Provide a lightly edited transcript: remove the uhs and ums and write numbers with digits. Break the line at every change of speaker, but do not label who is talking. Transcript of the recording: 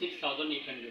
6800